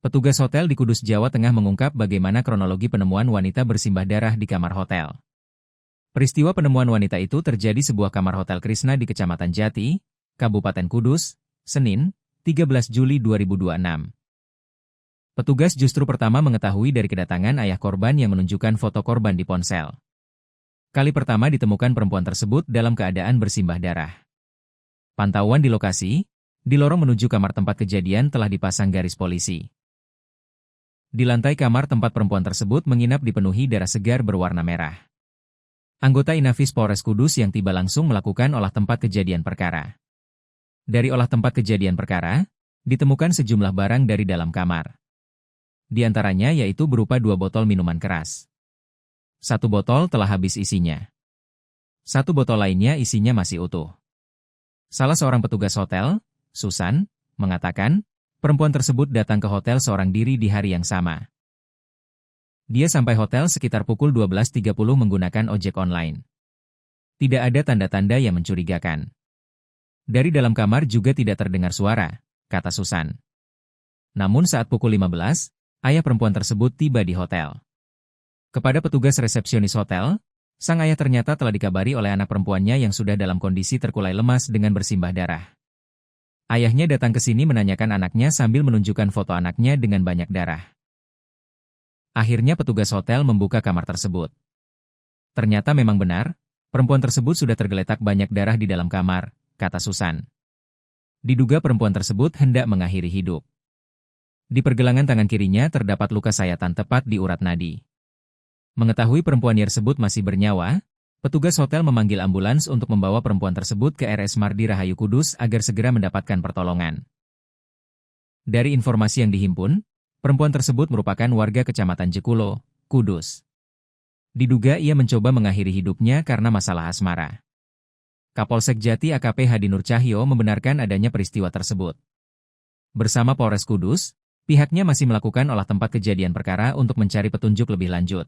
Petugas hotel di Kudus, Jawa Tengah mengungkap bagaimana kronologi penemuan wanita bersimbah darah di kamar hotel. Peristiwa penemuan wanita itu terjadi sebuah kamar hotel Krishna di Kecamatan Jati, Kabupaten Kudus, Senin, 13 Juli 2026. Petugas justru pertama mengetahui dari kedatangan ayah korban yang menunjukkan foto korban di ponsel. Kali pertama ditemukan perempuan tersebut dalam keadaan bersimbah darah. Pantauan di lokasi, di lorong menuju kamar tempat kejadian telah dipasang garis polisi. Di lantai kamar tempat perempuan tersebut menginap dipenuhi darah segar berwarna merah. Anggota Inafis Polres Kudus yang tiba langsung melakukan olah tempat kejadian perkara. Dari olah tempat kejadian perkara, ditemukan sejumlah barang dari dalam kamar. Di antaranya yaitu berupa 2 botol minuman keras. 1 botol telah habis isinya. 1 botol lainnya isinya masih utuh. Salah seorang petugas hotel, Susan, mengatakan, perempuan tersebut datang ke hotel seorang diri di hari yang sama. Dia sampai hotel sekitar pukul 12.30 menggunakan ojek online. Tidak ada tanda-tanda yang mencurigakan. Dari dalam kamar juga tidak terdengar suara, kata Susan. Namun saat pukul 15, ayah perempuan tersebut tiba di hotel. Kepada petugas resepsionis hotel, sang ayah ternyata telah dikabari oleh anak perempuannya yang sudah dalam kondisi terkulai lemas dengan bersimbah darah. Ayahnya datang ke sini menanyakan anaknya sambil menunjukkan foto anaknya dengan banyak darah. Akhirnya petugas hotel membuka kamar tersebut. Ternyata memang benar, perempuan tersebut sudah tergeletak banyak darah di dalam kamar, kata Susan. Diduga perempuan tersebut hendak mengakhiri hidup. Di pergelangan tangan kirinya terdapat luka sayatan tepat di urat nadi. Mengetahui perempuan tersebut masih bernyawa, petugas hotel memanggil ambulans untuk membawa perempuan tersebut ke RS Mardi Rahayu Kudus agar segera mendapatkan pertolongan. Dari informasi yang dihimpun, perempuan tersebut merupakan warga Kecamatan Jekulo, Kudus. Diduga ia mencoba mengakhiri hidupnya karena masalah asmara. Kapolsek Jati AKP Hadi Nur Cahyo membenarkan adanya peristiwa tersebut. Bersama Polres Kudus, pihaknya masih melakukan olah tempat kejadian perkara untuk mencari petunjuk lebih lanjut.